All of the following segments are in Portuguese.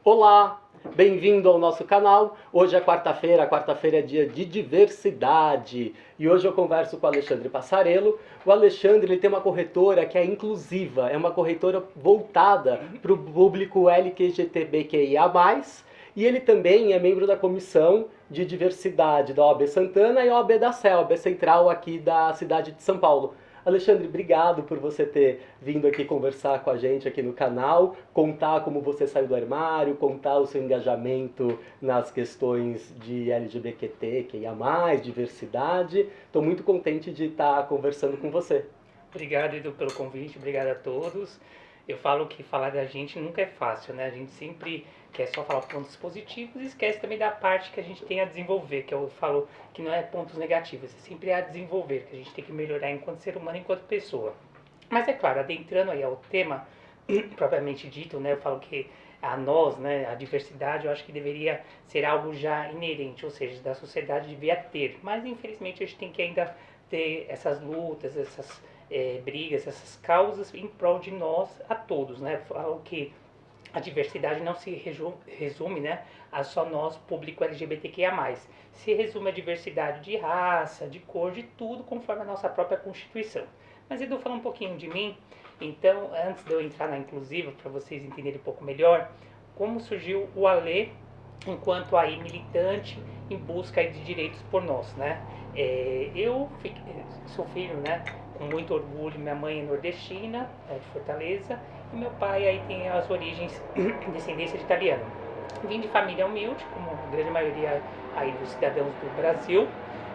Olá, bem-vindo ao nosso canal. Hoje é quarta-feira é dia de diversidade e hoje eu converso com o Alexandre Passarello. O Alexandre ele tem uma corretora que é inclusiva, é uma corretora voltada para o público LGBTQIA+, e ele também é membro da comissão de diversidade da OAB Santana e OAB da CEL, OAB Central aqui da cidade de São Paulo. Alexandre, obrigado por você ter vindo aqui conversar com a gente aqui no canal, contar como você saiu do armário, contar o seu engajamento nas questões de LGBTQIA+, diversidade. Estou muito contente de estar conversando com você. Obrigado, Edu, pelo convite, obrigado a todos. Eu falo que falar da gente nunca é fácil, né? A gente sempre quer só falar pontos positivos e esquece também da parte que a gente tem a desenvolver, que eu falo que não é pontos negativos, é sempre a desenvolver, que a gente tem que melhorar enquanto ser humano, enquanto pessoa. Mas é claro, adentrando aí ao tema propriamente dito, né? Eu falo que a nós, né, a diversidade, eu acho que deveria ser algo já inerente, ou seja, da sociedade devia ter. Mas infelizmente a gente tem que ainda ter essas lutas, essas brigas, essas causas em prol de nós a todos, né? Falo que a diversidade não se resume, né, a só nós, público LGBTQIA+. Se resume a diversidade de raça, de cor, de tudo, conforme a nossa própria Constituição. Mas Edu, falar um pouquinho de mim, então, antes de eu entrar na inclusiva, para vocês entenderem um pouco melhor, como surgiu o Alê enquanto aí militante em busca de direitos por nós, né? Eu sou filho, né, com muito orgulho, minha mãe é nordestina, de Fortaleza, e meu pai aí tem as origens, descendência de italiano. Vim de família humilde, como a grande maioria aí dos cidadãos do Brasil,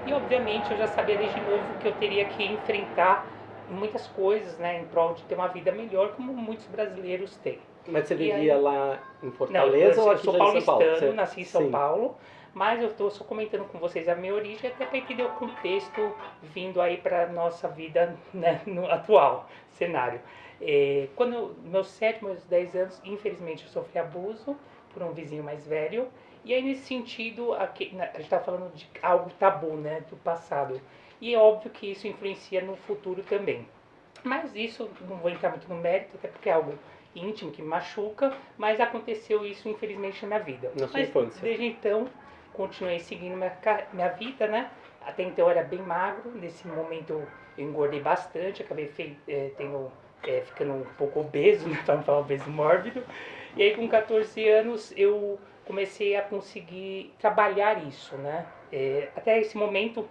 e obviamente eu já sabia desde novo que eu teria que enfrentar muitas coisas, né, em prol de ter uma vida melhor, como muitos brasileiros têm. Mas você vivia lá em Fortaleza não, ou aqui eu sou já em São Paulo? paulistano, nasci em São Sim. Paulo, mas eu estou só comentando com vocês a minha origem até para entender o contexto vindo aí para nossa vida, né, no atual cenário. Quando meus 7, meus 10 anos, infelizmente eu sofri abuso por um vizinho mais velho, e aí nesse sentido, a gente está falando de algo tabu, né, do passado, e é óbvio que isso influencia no futuro também. Mas isso, não vou entrar muito no mérito, até porque é algo íntimo que me machuca, mas aconteceu isso infelizmente na minha vida. Na sua Mas infância. desde então, continuei seguindo minha vida, né? Até então eu era bem magro, nesse momento eu engordei bastante, acabei ficando um pouco obeso, né, para não falar obeso mórbido. E aí com 14 anos eu comecei a conseguir trabalhar isso, né? Até esse momento,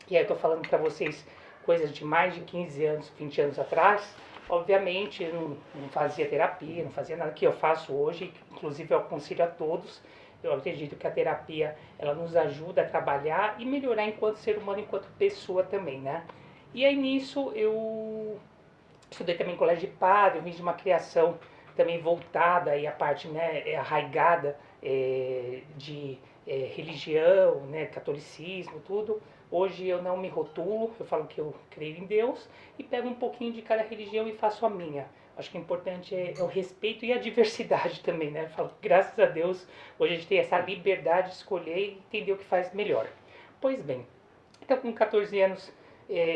e aí eu tô falando para vocês coisas de mais de 15 anos, 20 anos atrás, obviamente eu não fazia terapia, não fazia nada que eu faço hoje, inclusive eu aconselho a todos. Eu acredito que a terapia ela nos ajuda a trabalhar e melhorar enquanto ser humano, enquanto pessoa também, né? E aí nisso eu estudei também em colégio de padre, eu vim de uma criação também voltada e a parte, né, arraigada de religião, né, catolicismo, tudo. Hoje eu não me rotulo, eu falo que eu creio em Deus e pego um pouquinho de cada religião e faço a minha. Acho que o importante é o respeito e a diversidade também, né? Eu falo, graças a Deus, hoje a gente tem essa liberdade de escolher e entender o que faz melhor. Pois bem, então com 14 anos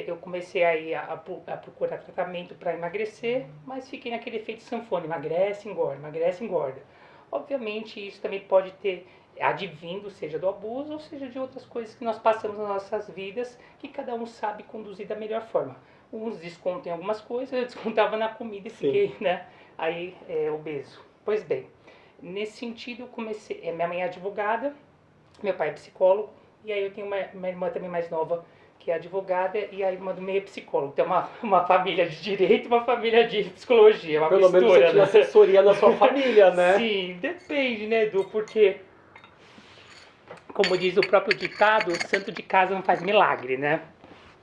eu comecei aí a procurar tratamento para emagrecer, mas fiquei naquele efeito sanfona, emagrece, engorda. Obviamente isso também pode ter advindo, seja do abuso ou seja de outras coisas que nós passamos nas nossas vidas, que cada um sabe conduzir da melhor forma. Uns descontam em algumas coisas, eu descontava na comida e fiquei, né, aí obeso. Pois bem, nesse sentido eu comecei, minha mãe é advogada, meu pai é psicólogo, e aí eu tenho uma irmã também mais nova, que é advogada, e a irmã do meio é psicólogo. Então uma família de direito, uma família de psicologia, uma Pelo mistura, menos você tinha né? assessoria na sua família, né? Sim, depende, né, Edu, porque, como diz o próprio ditado, o santo de casa não faz milagre, né?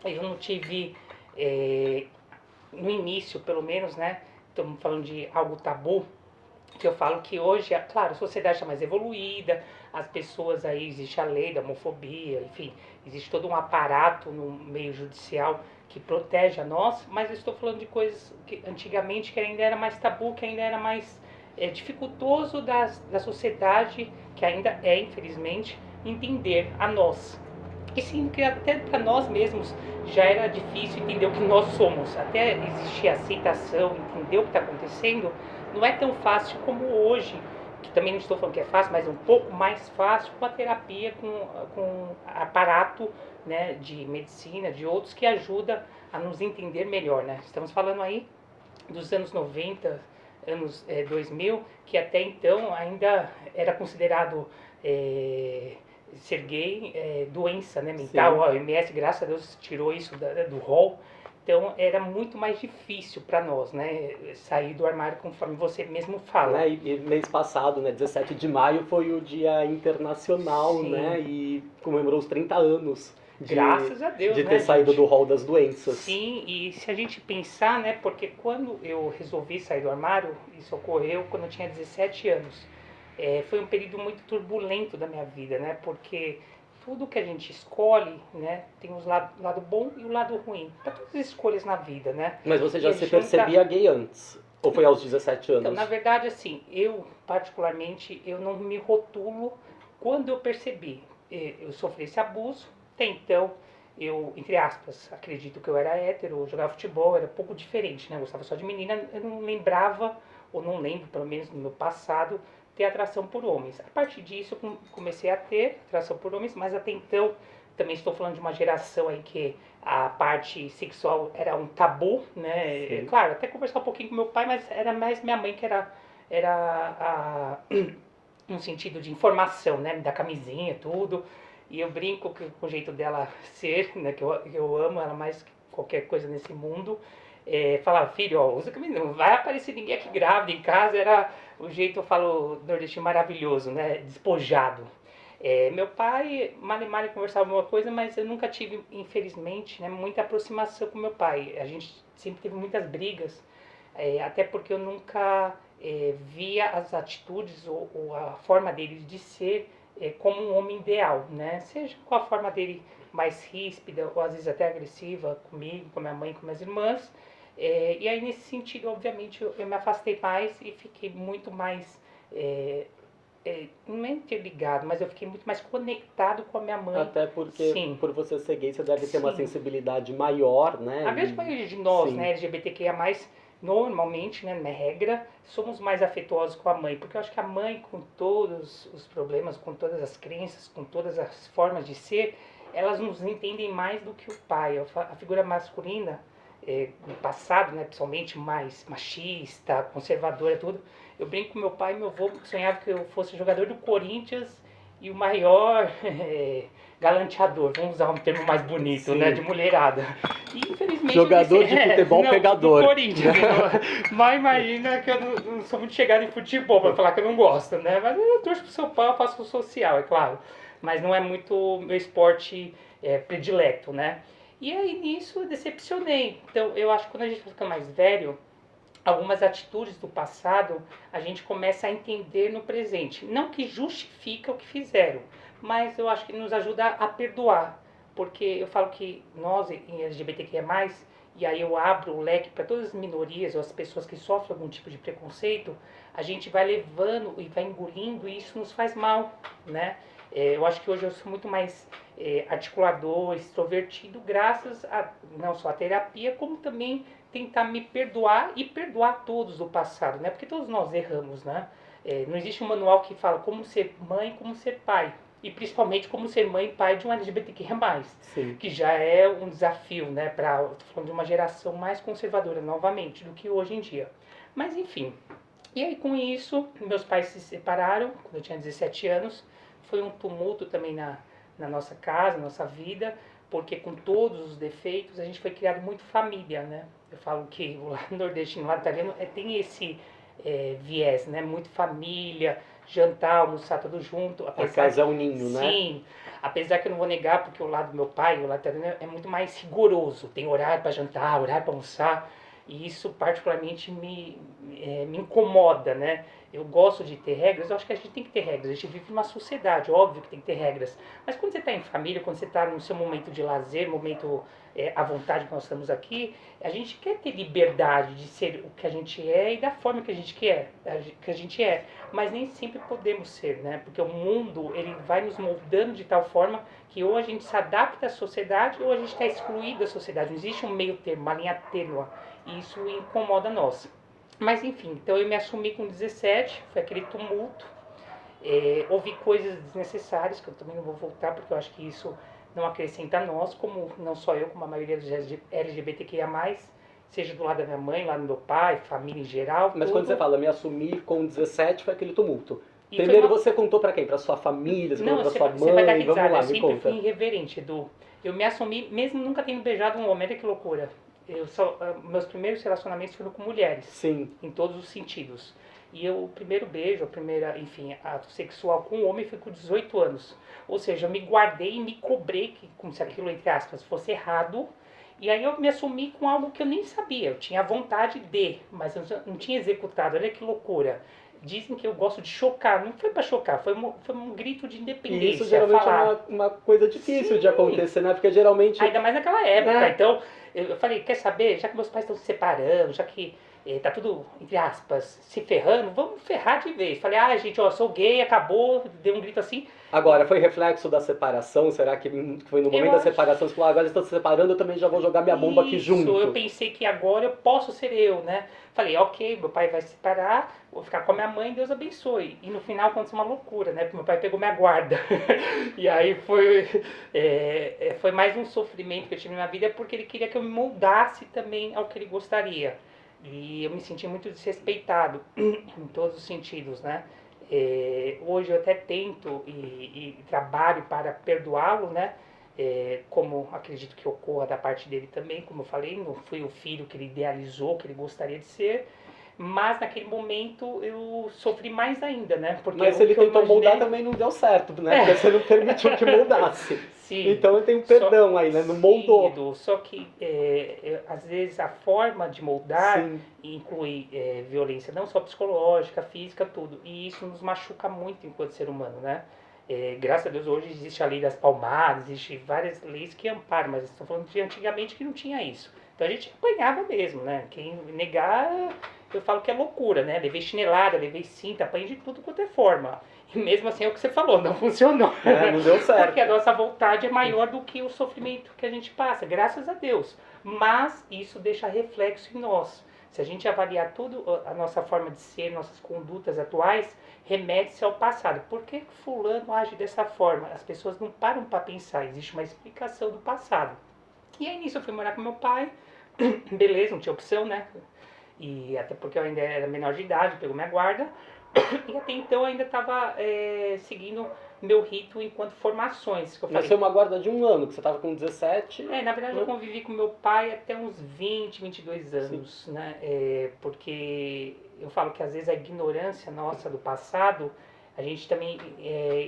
Eu não tive, no início, pelo menos, né, estamos falando de algo tabu, que eu falo que hoje, claro, a sociedade está mais evoluída, as pessoas aí, existe a lei da homofobia, enfim, existe todo um aparato no meio judicial que protege a nós, mas eu estou falando de coisas que antigamente que ainda era mais tabu, que ainda era mais dificultoso da sociedade, que ainda é, infelizmente, entender a nós. E sim, que até para nós mesmos já era difícil entender o que nós somos, até existir aceitação, entender o que está acontecendo, não é tão fácil como hoje que também não estou falando que é fácil, mas um pouco mais fácil com a terapia, com aparato, né, de medicina, de outros que ajuda a nos entender melhor, né? Estamos falando aí dos anos 90, anos 2000, que até então ainda era considerado ser gay doença, né, mental. Sim. A OMS, graças a Deus, tirou isso do rol. Então era muito mais difícil para nós, né, sair do armário, conforme você mesmo fala. Né? E mês passado, né, 17 de maio, foi o Dia Internacional, Sim. né, e comemorou os 30 anos Graças a Deus, de né, ter saído gente? do rol das doenças. Sim, e se a gente pensar, né, porque quando eu resolvi sair do armário, isso ocorreu quando eu tinha 17 anos. Foi um período muito turbulento da minha vida, né, porque tudo que a gente escolhe, né, tem o lado bom e o lado ruim, para todas as escolhas na vida, né. Mas você já E se junta- percebia gay antes? Ou foi aos 17 Então, anos? na verdade, assim, eu particularmente, eu não me rotulo quando eu percebi. Eu sofri esse abuso, até então eu, entre aspas, acredito que eu era hétero, eu jogava futebol, era um pouco diferente, né? Eu gostava só de menina, eu não lembrava, ou não lembro, pelo menos no meu passado, ter atração por homens. A partir disso, eu comecei a ter atração por homens, mas até então, também estou falando de uma geração aí que a parte sexual era um tabu, né? Sim. Claro, até conversar um pouquinho com meu pai, mas era mais minha mãe que era um sentido de informação, né? Da camisinha, tudo. E eu brinco com o jeito dela ser, né? Que eu amo ela mais que qualquer coisa nesse mundo. Falava, filho, ó, usa camisinha, não vai aparecer ninguém aqui grávida em casa. Era o jeito, eu falo, nordestino maravilhoso, né? Despojado. Meu pai, mal e mal conversava alguma coisa, mas eu nunca tive, infelizmente, né, muita aproximação com meu pai. A gente sempre teve muitas brigas, até porque eu nunca via as atitudes ou a forma dele de ser como um homem ideal, né? Seja com a forma dele mais ríspida ou às vezes até agressiva comigo, com minha mãe, com minhas irmãs. E aí nesse sentido, obviamente, eu me afastei mais e fiquei muito mais não é interligado, mas eu fiquei muito mais conectado com a minha mãe. Até porque, Sim. por você ser gay, você deve ter uma Sim. sensibilidade maior, né? A grande maioria de nós, Sim. né, LGBTQIA+, normalmente, né, na regra, somos mais afetuosos com a mãe, porque eu acho que a mãe, com todos os problemas, com todas as crenças, com todas as formas de ser, elas nos entendem mais do que o pai. A figura masculina, no passado, né, principalmente mais machista, conservadora, tudo. Eu brinco com meu pai e meu avô, que sonhava que eu fosse jogador do Corinthians e o maior galanteador, vamos usar um termo mais bonito, Sim. né, de mulherada. E infelizmente Jogador de futebol pegador. Do Corinthians. Mas imagina que eu não sou muito chegado em futebol para falar que eu não gosto, né? Mas eu torço pro São Paulo, faço o social, é claro. Mas não é muito meu esporte predileto, né? E aí nisso eu decepcionei. Então eu acho que quando a gente fica mais velho, algumas atitudes do passado a gente começa a entender no presente. Não que justifica o que fizeram, mas eu acho que nos ajuda a perdoar. Porque eu falo que nós, em LGBTQIA+, e aí eu abro o leque para todas as minorias ou as pessoas que sofrem algum tipo de preconceito, a gente vai levando e vai engolindo e isso nos faz mal, né? Eu acho que hoje eu sou muito mais articulador, extrovertido, graças a não só a terapia, como também tentar me perdoar e perdoar todos do passado, né? Porque todos nós erramos, né? Não existe um manual que fala como ser mãe, como ser pai. E principalmente como ser mãe e pai de um LGBTQIA+, Sim. que já é um desafio, né? Tô falando de uma geração mais conservadora, novamente, do que hoje em dia. Mas enfim. E aí com isso, meus pais se separaram, quando eu tinha 17 anos. Foi um tumulto também na nossa casa, na nossa vida, porque com todos os defeitos, a gente foi criado muito família, né? Eu falo que o lado nordestino, o lado italiano, tem esse viés, né? Muito família, jantar, almoçar tudo junto. A casa é um ninho, sim, né? Sim, apesar que eu não vou negar, porque o lado do meu pai, o lado italiano, é muito mais rigoroso. Tem horário para jantar, horário para almoçar, e isso particularmente me incomoda, né? Eu gosto de ter regras, eu acho que a gente tem que ter regras. A gente vive numa sociedade, óbvio que tem que ter regras. Mas quando você está em família, quando você está no seu momento de lazer, momento à vontade que nós estamos aqui, a gente quer ter liberdade de ser o que a gente é e da forma que a gente quer, que a gente é. Mas nem sempre podemos ser, né? Porque o mundo, ele vai nos moldando de tal forma que ou a gente se adapta à sociedade ou a gente está excluído da sociedade. Não existe um meio termo, uma linha tênue. E isso incomoda nós. Mas enfim, então eu me assumi com 17, foi aquele tumulto. ouvi coisas desnecessárias, que eu também não vou voltar, porque eu acho que isso não acrescenta a nós, como não só eu, como a maioria dos LGBTQIA+, seja do lado da minha mãe, lá do meu pai, família em geral, Mas tudo. quando você fala me assumir com 17, foi aquele tumulto. E Primeiro foi uma- você contou pra quem? Pra sua família, você Não, contou pra sua você vai dar mãe? Vamos risada, lá, eu me sempre conta. fui irreverente, Edu. Eu me assumi, mesmo nunca tendo beijado um homem, olha que loucura. Meus primeiros relacionamentos foram com mulheres, Sim. em todos os sentidos. E o primeiro beijo, enfim, ato sexual com um homem foi com 18 anos. Ou seja, eu me guardei e me cobrei, como se aquilo, entre aspas, fosse errado. E aí eu me assumi com algo que eu nem sabia. Eu tinha vontade de, mas eu não tinha executado. Olha que loucura. Dizem que eu gosto de chocar. Não foi pra chocar, foi um grito de independência. E isso geralmente falar. é uma coisa difícil de Sim. acontecer, né? Porque geralmente... Ainda mais naquela época. Né? Então, eu falei, quer saber? Já que meus pais estão se separando, já que tá tudo, entre aspas, se ferrando, vamos ferrar de vez. Falei, gente, ó, sou gay, acabou, dei um grito assim. Agora, foi reflexo da separação? Será que foi no momento da separação você falou, agora estão se separando, eu também já vou jogar minha bomba aqui junto? Eu pensei que agora eu posso ser eu, né? Falei, ok, meu pai vai se separar, vou ficar com a minha mãe, Deus abençoe. E no final aconteceu uma loucura, né? Porque meu pai pegou minha guarda. E aí foi mais um sofrimento que eu tive na minha vida, porque ele queria que eu me moldasse também ao que ele gostaria. E eu me senti muito desrespeitado em todos os sentidos, né? Hoje eu até tento e trabalho para perdoá-lo, né? Como acredito que ocorra da parte dele também, como eu falei, não fui o filho que ele idealizou, que ele gostaria de ser, mas naquele momento eu sofri mais ainda, né? Porque mas se ele tentou moldar também não deu certo, né? Porque você não permitiu que moldasse. Sim. Então eu tenho perdão aí, né? Não moldou. Só que às vezes a forma de moldar inclui violência não só psicológica, física, tudo. E isso nos machuca muito enquanto ser humano, né? Graças a Deus hoje existe a lei das palmadas, existe várias leis que amparam, mas estou falando de antigamente que não tinha isso. Então a gente apanhava mesmo, né? Quem negar, eu falo que é loucura, né? Levei chinelada, levei cinta, apanhei de tudo quanto é forma. E mesmo assim é o que você falou, não funcionou. Não deu certo. Porque a nossa vontade é maior do que o sofrimento que a gente passa, graças a Deus. Mas isso deixa reflexo em nós. Se a gente avaliar tudo, a nossa forma de ser, nossas condutas atuais, remete-se ao passado. Por que fulano age dessa forma? As pessoas não param para pensar, existe uma explicação do passado. E aí nisso eu fui morar com meu pai, beleza, não tinha opção, né? E até porque eu ainda era menor de idade, pegou minha guarda. E até então eu ainda estava seguindo meu rito enquanto formações. Que eu falei. Mas foi uma guarda de um ano, que você estava com 17. Na verdade eu convivi com meu pai até uns 20, 22 anos, né? Porque eu falo que às vezes a ignorância nossa do passado, a gente também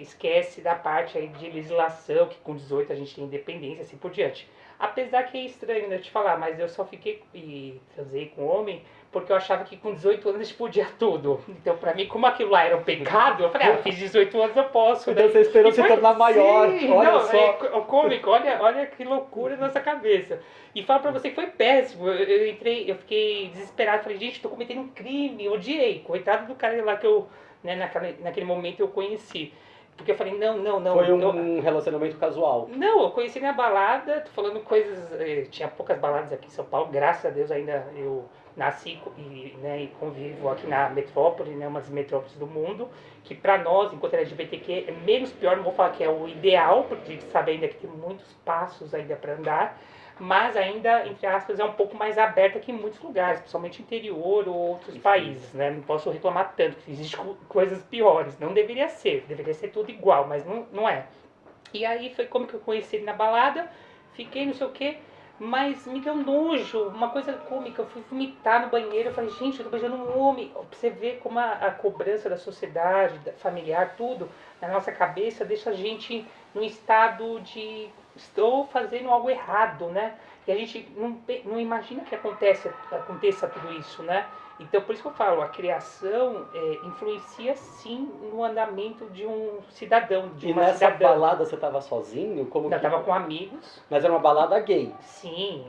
esquece da parte aí de legislação, que com 18 a gente tem independência, assim por diante. Apesar que é estranho, né, te falar, mas eu só fiquei e transei com homem porque eu achava que com 18 anos a gente podia tudo. Então, pra mim, como aquilo lá era um pecado, eu falei, eu fiz 18 anos, eu posso. Então você esperou se tornar maior. Olha só. É cômico, olha que loucura na nossa cabeça. E falo pra você que foi péssimo. Eu fiquei desesperado, falei, gente, tô cometendo um crime, odiei. Coitado do cara lá que eu, né, naquele momento eu conheci. Porque eu falei, não. Foi um relacionamento casual. Não, eu conheci na balada, tô falando coisas. Tinha poucas baladas aqui em São Paulo, graças a Deus ainda eu nasci e convivo aqui na metrópole, né, uma das metrópoles do mundo, que pra nós, enquanto LGBTQ, é menos pior, não vou falar que é o ideal, porque a gente sabe ainda que tem muitos passos ainda pra andar, mas ainda, entre aspas, é um pouco mais aberta que em muitos lugares, principalmente interior ou outros países, né? Não posso reclamar tanto, que existem coisas piores. Não deveria ser tudo igual, mas não é. E aí foi como que eu conheci ele na balada, fiquei não sei o quê, mas me deu nojo, uma coisa cômica, eu fui vomitar no banheiro, eu falei, gente, eu tô beijando um homem. Pra você ver como a cobrança da sociedade, familiar, tudo, na nossa cabeça, deixa a gente num estado de estou fazendo algo errado, né? E a gente não imagina que aconteça tudo isso, né? Então, por isso que eu falo, a criação influencia sim no andamento de um cidadão, de uma cidadã. E nessa balada você estava sozinho? Eu estava com amigos. Mas era uma balada gay? Sim.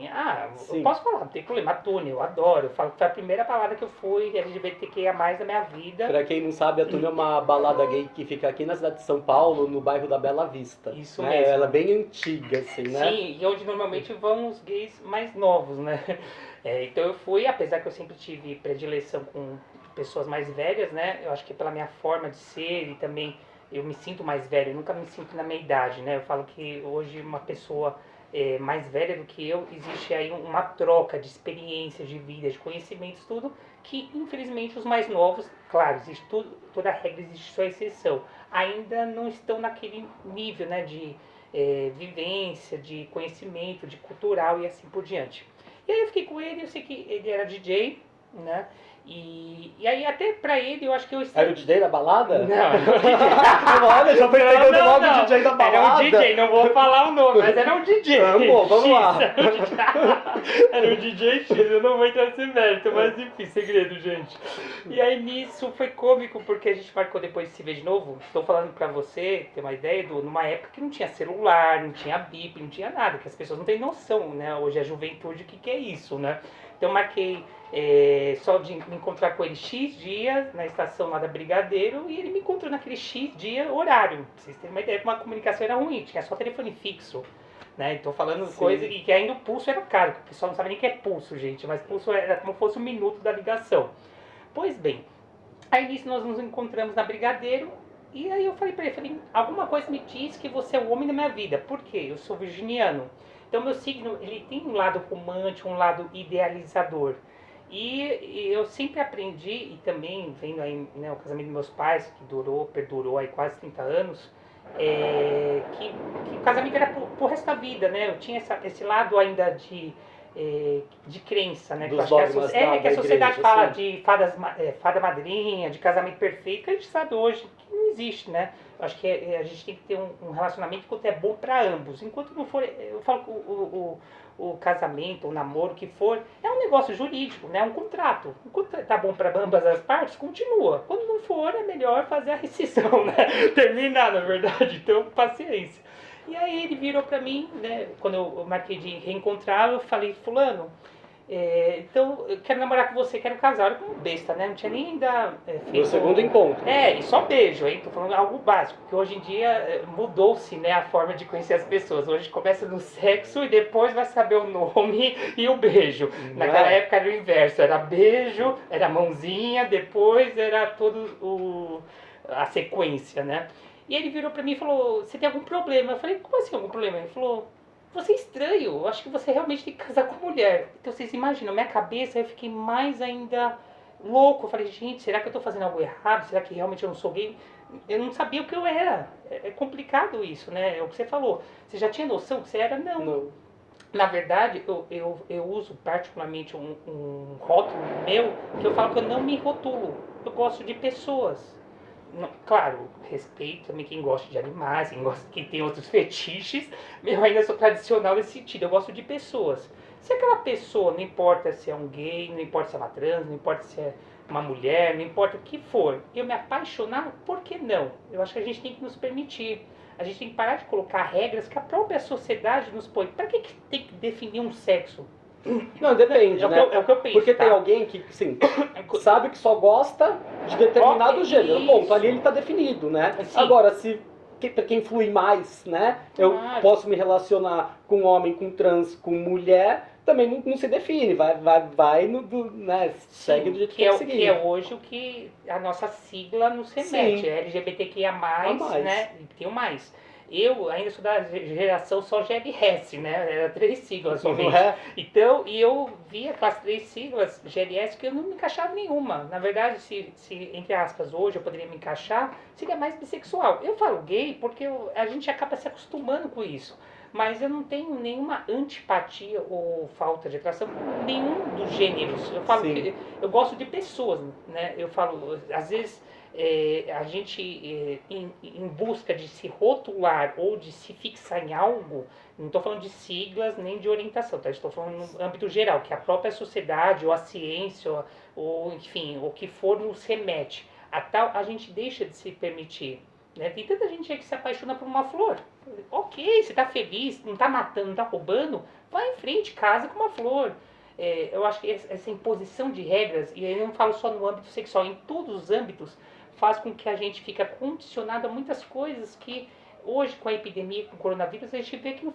Eu posso falar, não tem problema. A Tune, eu adoro. Eu falo que foi a primeira balada que eu fui LGBTQIA+, da minha vida. Pra quem não sabe, a Tune é uma balada gay que fica aqui na cidade de São Paulo, no bairro da Bela Vista. Isso né? mesmo. Ela é bem antiga, assim, né? Sim, e onde normalmente vão os gays mais novos, né? Então eu fui, apesar que eu sempre tive predileção com pessoas mais velhas, né? Eu acho que pela minha forma de ser e também eu me sinto mais velho, eu nunca me sinto na minha idade, né? Eu falo que hoje uma pessoa mais velha do que eu, existe aí uma troca de experiências, de vida, de conhecimentos, tudo, que infelizmente os mais novos, claro, existe tudo, toda regra existe sua exceção, ainda não estão naquele nível, né, de vivência, de conhecimento, de cultural e assim por diante. E aí eu fiquei com ele, eu sei que ele era DJ, né? E aí até pra ele eu acho que eu Era o DJ da balada? Não, era o DJ. Olha, já foi pegando logo o DJ da Era balada. um DJ, não vou falar o nome, mas era um DJ. Vamos lá. Era um DJ X, eu não vou entrar nesse mérito, mas enfim, segredo, gente. E aí nisso foi cômico, porque a gente marcou depois de se ver de novo. Estou falando pra você ter uma ideia, numa época que não tinha celular, não tinha bip, não tinha nada, que as pessoas não têm noção, né? Hoje a juventude, o que é isso, né? Então eu marquei só de me encontrar com ele X dias na estação lá da Brigadeiro e ele me encontrou naquele X dia horário. Pra vocês terem uma ideia, como a comunicação era ruim, tinha só telefone fixo. Né? Então falando Sim. coisa e que ainda o pulso era caro, porque o pessoal não sabe nem o que é pulso, gente, mas pulso era como se fosse um minuto da ligação. Pois bem, aí nisso nós nos encontramos na Brigadeiro e aí eu falei pra ele, alguma coisa me diz que você é o homem da minha vida. Por quê? Eu sou virginiano. Então meu signo, ele tem um lado romântico, um lado idealizador. E eu sempre aprendi, e também vendo aí, né, o casamento dos meus pais, que perdurou aí quase 30 anos, que o casamento era pro resto da vida, né? Eu tinha esse lado ainda de crença, né? Dos que a dogmas que a sociedade igreja, fala assim. de fada madrinha, de casamento perfeito, que a gente sabe hoje que não existe, né? Eu acho que a gente tem que ter um relacionamento que é bom para ambos. Enquanto não for, eu falo que o casamento, o namoro, o que for, é um negócio jurídico, né? Um contrato. Enquanto tá bom para ambas as partes, continua. Quando não for, é melhor fazer a rescisão, né? Terminar, na verdade. Então, paciência. E aí ele virou pra mim, né? Quando eu marquei de reencontrar, eu falei, fulano, então eu quero namorar com você, quero casar. Olha como besta, né? Não tinha nem ainda feito... No segundo encontro. E só beijo, hein? Tô falando algo básico, porque hoje em dia mudou-se, né, a forma de conhecer as pessoas. Hoje começa no sexo e depois vai saber o nome e o beijo. Naquela época era o inverso, era beijo, era mãozinha, depois era todo a sequência, né? E ele virou pra mim e falou, você tem algum problema? Eu falei, como assim algum problema? Ele falou, você é estranho, eu acho que você realmente tem que casar com mulher. Então vocês imaginam, minha cabeça, eu fiquei mais ainda louco. Eu falei, gente, será que eu tô fazendo algo errado? Será que realmente eu não sou gay? Eu não sabia o que eu era. É complicado isso, né? É o que você falou. Você já tinha noção que você era? Não. Na verdade, eu uso particularmente um rótulo meu, que eu falo que eu não me rotulo. Eu gosto de pessoas. Claro, respeito também quem gosta de animais, quem tem outros fetiches, eu ainda sou tradicional nesse sentido, eu gosto de pessoas. Se aquela pessoa, não importa se é um gay, não importa se é uma trans, não importa se é uma mulher, não importa o que for, eu me apaixonar, por que não? Eu acho que a gente tem que nos permitir. A gente tem que parar de colocar regras que a própria sociedade nos põe. Para que tem que definir um sexo? Não, depende, é né? O que eu penso, porque tá? tem alguém que, sim, sabe que só gosta de determinado gênero. Isso. Ponto, ali ele tá definido, né? Sim. Agora, pra quem flui mais, né? Eu Claro. posso me relacionar com homem, com trans, com mulher, também não se define. Vai né? Segue do jeito que tem que seguir. Que é hoje o que a nossa sigla nos remete. Sim. É LGBTQIA+, mais. né? Tem o mais. Eu ainda sou da geração só GLS, né? Era 3 siglas somente. Então, e eu via aquelas 3 siglas GLS que eu não me encaixava em nenhuma. Na verdade, se entre aspas, hoje eu poderia me encaixar, seria mais bissexual. Eu falo gay porque a gente acaba se acostumando com isso. Mas eu não tenho nenhuma antipatia ou falta de atração com nenhum dos gêneros. Eu falo Sim. que eu gosto de pessoas, né? Eu falo, às vezes a gente em busca de se rotular ou de se fixar em algo, não estou falando de siglas nem de orientação, tá? Estou falando no âmbito geral, que a própria sociedade ou a ciência ou enfim, o que for nos remete. A gente deixa de se permitir. Né? Tem tanta gente aí que se apaixona por uma flor. Ok, você está feliz, não está matando, não está roubando, vai em frente, casa com uma flor. Eu acho que essa imposição de regras, e eu não falo só no âmbito sexual, em todos os âmbitos, faz com que a gente fique condicionado a muitas coisas que hoje, com a epidemia, com o coronavírus, a gente vê que não